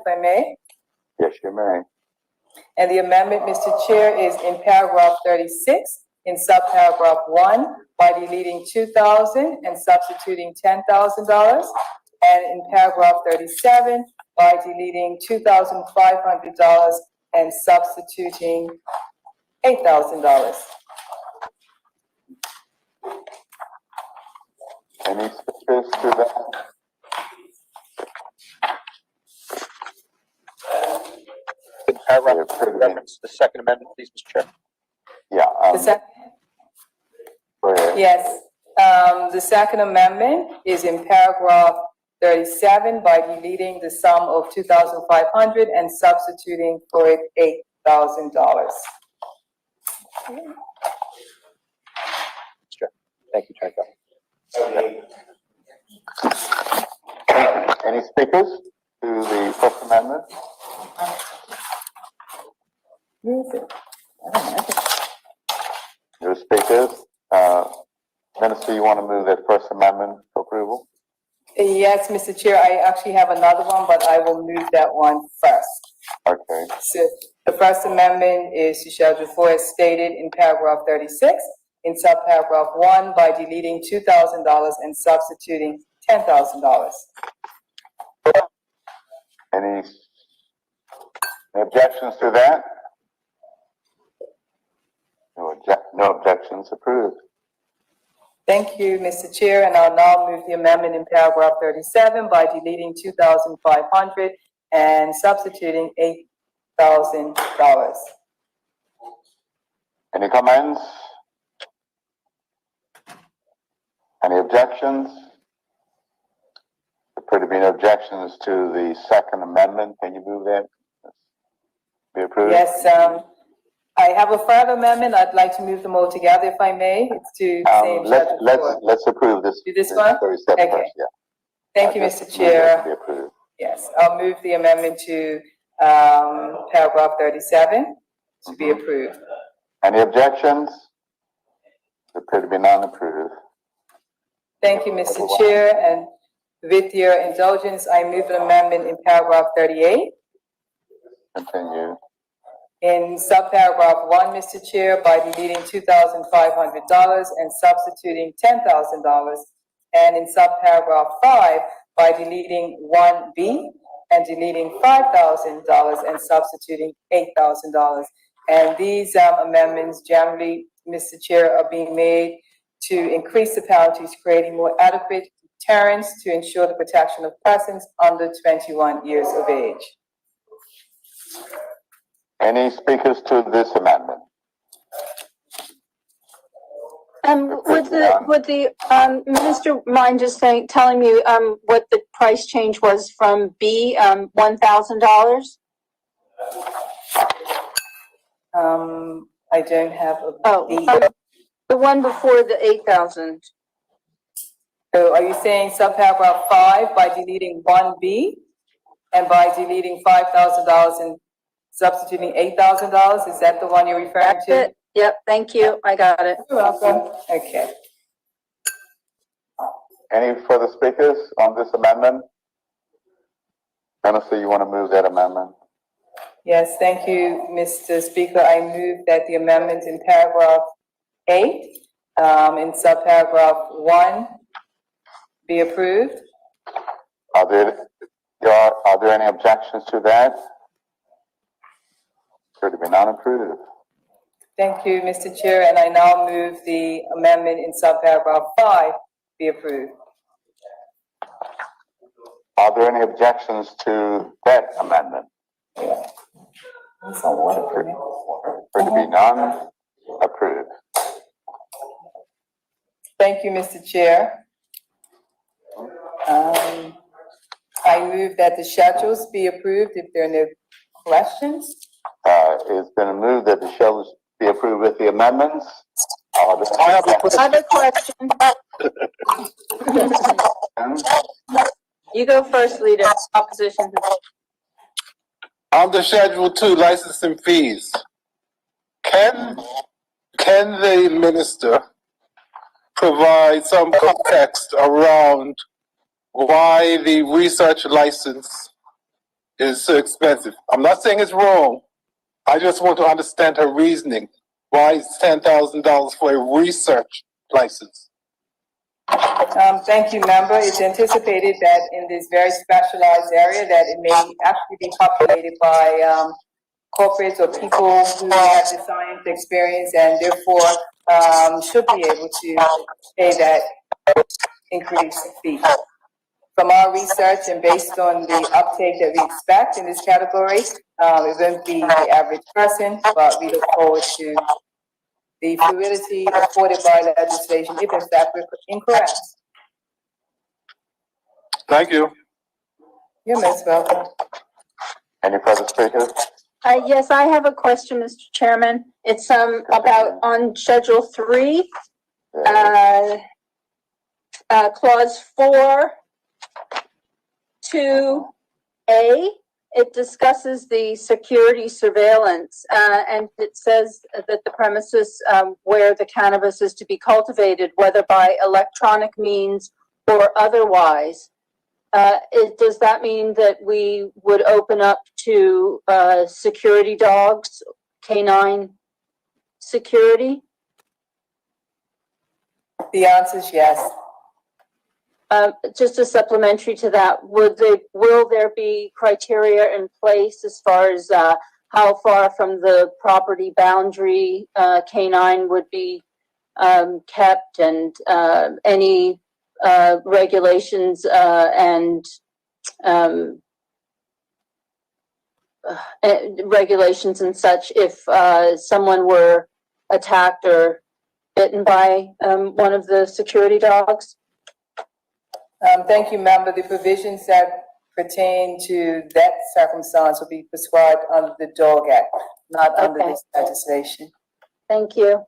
if I may. Yes, you may. And the amendment, Mr. Chair, is in paragraph 36, in subparagraph 1, by deleting $2,000 and substituting $10,000, and in paragraph 37, by deleting $2,500 and substituting $8,000. Any speakers to that? Paragraph reference the second amendment, please, Mr. Chair. Yeah. The second? Go ahead. Yes. The second amendment is in paragraph 37 by deleting the sum of $2,500 and substituting for it $8,000. Thank you, Chair. Any speakers to the First Amendment? No speakers. Minister, you want to move that First Amendment for approval? Yes, Mr. Chair, I actually have another one, but I will move that one first. Okay. So the First Amendment is to Schedule 4 as stated in paragraph 36, in subparagraph 1 by deleting $2,000 and substituting $10,000. Any objections to that? No objections, approved. Thank you, Mr. Chair, and I'll now move the amendment in paragraph 37 by deleting $2,500 and substituting $8,000. Any comments? Any objections? There appear to be no objections to the Second Amendment. Can you move that? Be approved? Yes, I have a further amendment. I'd like to move them all together, if I may. It's to same Schedule 4. Let's approve this. Do this one? 37 Okay. first, yeah. Thank you, Just Mr. move Chair. that to be approved. Yes, I'll move the amendment to paragraph 37 to be approved. Any objections? There appear to be none, approved. Thank you, Mr. Chair, and with your indulgence, I move an amendment in paragraph 38. Continue. In subparagraph 1, Mr. Chair, by deleting $2,500 and substituting $10,000, and in subparagraph 5, by deleting 1B and deleting $5,000 and substituting $8,000. And these amendments generally, Mr. Chair, are being made to increase the penalties, creating more adequate deterrence to ensure the protection of persons under 21 years of age. Any speakers to this amendment? Would the minister mind just telling me what the price change was from B, $1,000? I don't have a B. The one before the 8,000. So are you saying subparagraph 5 by deleting 1B and by deleting $5,000 and substituting $8,000? Is that the one you're referring to? That's it. Yep, thank you. I got it. You're welcome. Okay. Any further speakers on this amendment? Minister, you want to move that amendment? Yes, thank you, Mr. Speaker. I move that the amendment in paragraph 8, in subparagraph 1, be approved. Are there any objections to that? Sure to be not approved. Thank you, Mr. Chair, and I now move the amendment in subparagraph 5 be approved. Are there any objections to that amendment? That's a water for me. Sure to be none, approved. Thank you, Mr. Chair. I move that the schedules be approved if there are no questions. It's been moved that the schedules be approved with the amendments. I have a question. You go first, leader. Opposition. Under Schedule 2, licensing fees, can the minister provide some context around why the research license is so expensive. I'm not saying it's wrong. I just want to understand her reasoning. Why is $10,000 for a research license? Thank you, member. It's anticipated that in this very specialized area that it may actually be populated by corporates or people who have the science experience and therefore should be able to pay that increased fee. From our research and based on the uptake that we expect in this category, it won't be the average person, but we look forward to the fluidity afforded by legislation if in fact we're incorrect. Thank you. You're most welcome. Any further speakers? Yes, I have a question, Mr. Chairman. It's about on Schedule 3, Clause 4, 2A. It discusses the security surveillance, and it says that the premises where the cannabis is to be cultivated, whether by electronic means or otherwise, does that mean that we would open up to security dogs, canine security? The answer is yes. Just a supplementary to that, will there be criteria in place as far as how far from the property boundary canine would be kept, and any regulations and regulations and such if someone were attacked or bitten by one of the security dogs? Thank you, member. The provisions that pertain to that circumstance will be prescribed under the Dog Act, not under this legislation. Thank you.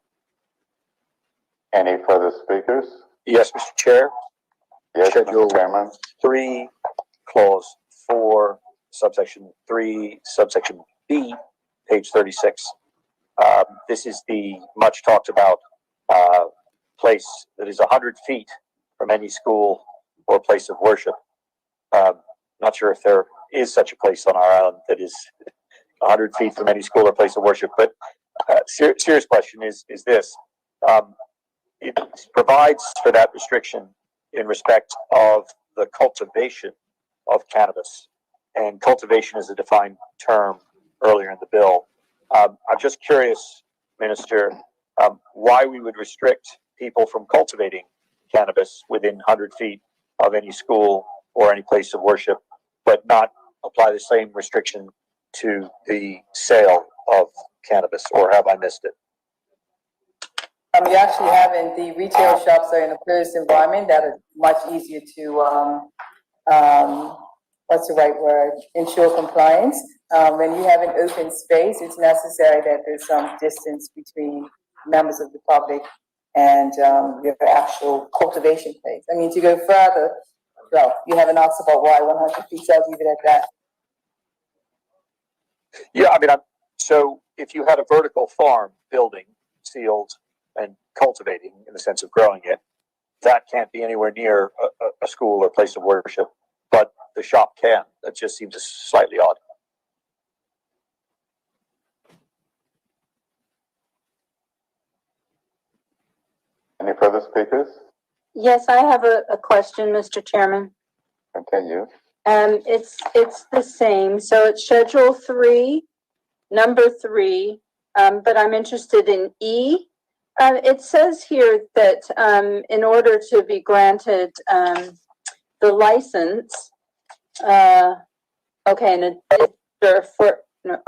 Any further speakers? Yes, Mr. Chair. Yes, Schedule Mr. Chairman. 3, Clause 4, Subsection 3, Subsection B, page 36. This is the much talked about place that is 100 feet from any school or place of worship. Not sure if there is such a place on our island that is 100 feet from any school or place of worship, but serious question is this. It provides for that restriction in respect of the cultivation of cannabis, and cultivation is a defined term earlier in the bill. I'm just curious, Minister, why we would restrict people from cultivating cannabis within 100 feet of any school or any place of worship, but not apply the same restriction to the sale of cannabis, or have I missed it? You actually have in the retail shops are in a closed environment that are much easier to, what's the right word, ensure compliance. When you have an open space, it's necessary that there's some distance between members of the public and your actual cultivation place. I mean, to go further, well, you haven't asked about why 100 feet, so I'll leave it at that. Yeah, I mean, so if you had a vertical farm building, sealed and cultivating in the sense of growing it, that can't be anywhere near a school or place of worship, but the shop can. That just seems slightly odd. Any further speakers? Yes, I have a question, Mr. Chairman. Continue. It's the same. So it's Schedule 3, number 3, but I'm interested in E. It says here that in order to be granted the license, okay, and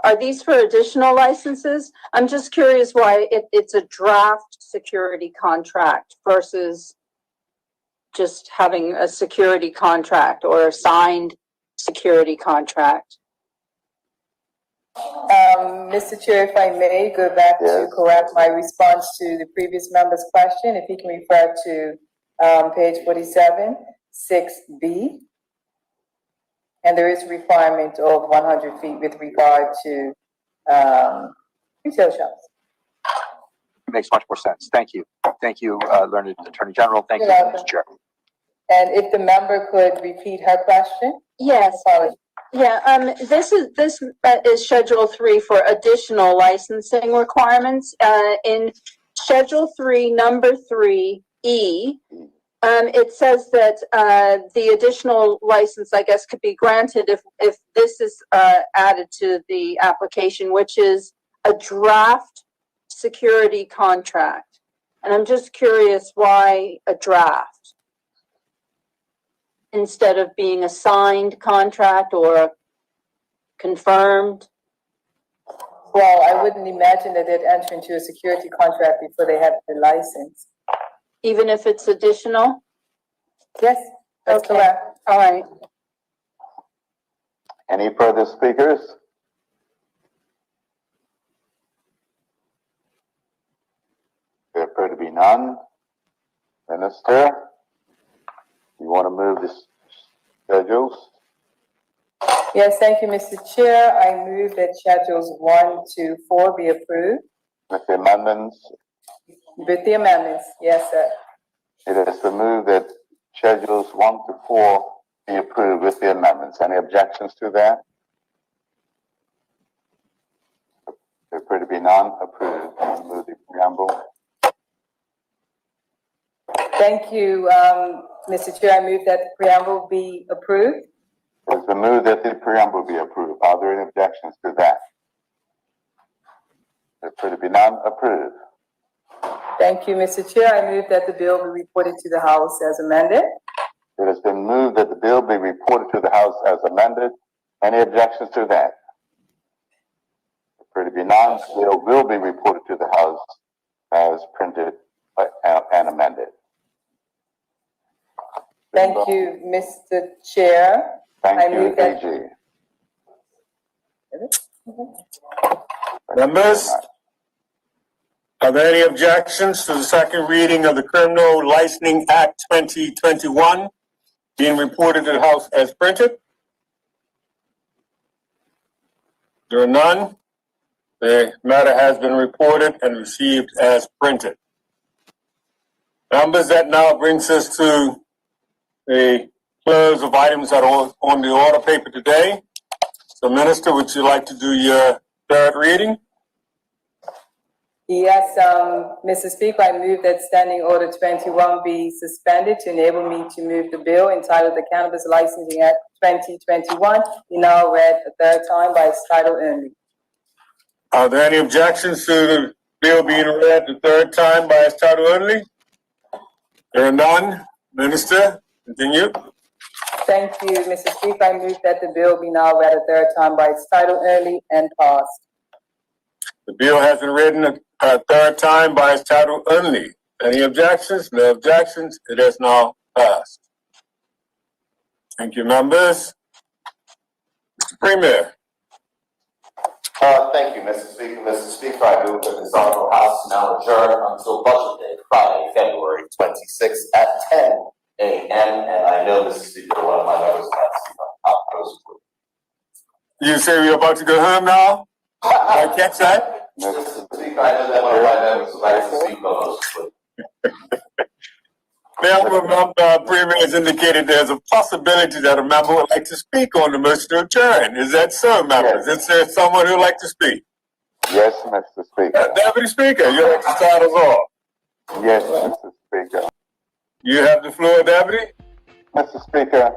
are these for additional licenses? I'm just curious why it's a draft security contract versus just having a security contract or a signed security contract. Mr. Chair, if I may go back to correct my response to the previous member's question, if he can refer to page 47, 6B. And there is a requirement of 100 feet with regard to retail shops. It makes much more sense. Thank you. Thank you, Learned Attorney General. Thank you, You're welcome. Mr. Chair. And if the member could repeat her question? Yes. Apologies. This is Schedule 3 for additional licensing requirements. In Schedule 3, Number 3E, it says that the additional license, I guess, could be granted if this is added to the application, which is a draft security contract. And I'm just curious why a draft instead of being a signed contract or a confirmed. Well, I wouldn't imagine that they'd enter into a security contract before they have the license. Even if it's additional? Yes, that's Okay. correct. All right. Any further speakers? There appear to be none. Minister, you want to move the schedules? Yes, thank you, Mr. Chair. I move that Schedules 1 to 4 be approved. With the amendments, With the amendments, yes, sir. it is to move that schedules 1 to 4 be approved with the amendments. Any objections to that? There appear to be none. Approved. Move the preamble. Thank you, Mr. Chair. I move that the preamble be approved. It is to move that the preamble be approved. Are there any objections to that? There appear to be none. Approved. Thank you, Mr. Chair. I move that the bill be reported to the House as amended. It has been moved that the bill be reported to the House as amended. Any objections to that? There appear to be none. The bill will be reported to the House as printed and amended. Thank you, Mr. Chair. I Thank you, move that- AG. Members, are there any objections to the second reading of the Criminal Licensing Act 2021 being reported to the House as printed? There are none. The matter has been reported and received as printed. Members, that now brings us to the close of items that are on the order paper today. So, Minister, would you like to do your third reading? Yes, Mr. Speaker, I move that Standing Order 21 be suspended to enable me to move the bill entitled the Cannabis Licensing Act 2021 be now read a third time by its title only. Are there any objections to the bill being read the third time by its title only? There are none. Minister, continue. Thank you, Mr. Speaker. I move that the bill be now read a third time by its title only and passed. The bill has been read a third time by its title only. Any objections? No objections. It has now passed. Thank you, members. Mr. Premier. Thank you, Mr. Speaker. Mr. Speaker, I move that this Honorable House now adjourn until Budget Day, Friday, February 26th at 10 a.m. And I know, Mr. Speaker, one of my members has to see my top post. You say we're about to go home now? I catch that? Mr. Speaker, I know that one of my members would like to speak on those. The Premier has indicated there's a possibility that a member would like to speak on the motion to adjourn. Is that so, members? Yes. Is there someone who would like to speak? Yes, Mr. Speaker. Deputy Speaker, you'd like to start us off. Yes, Mr. Speaker. You have the floor, Deputy. Mr. Speaker,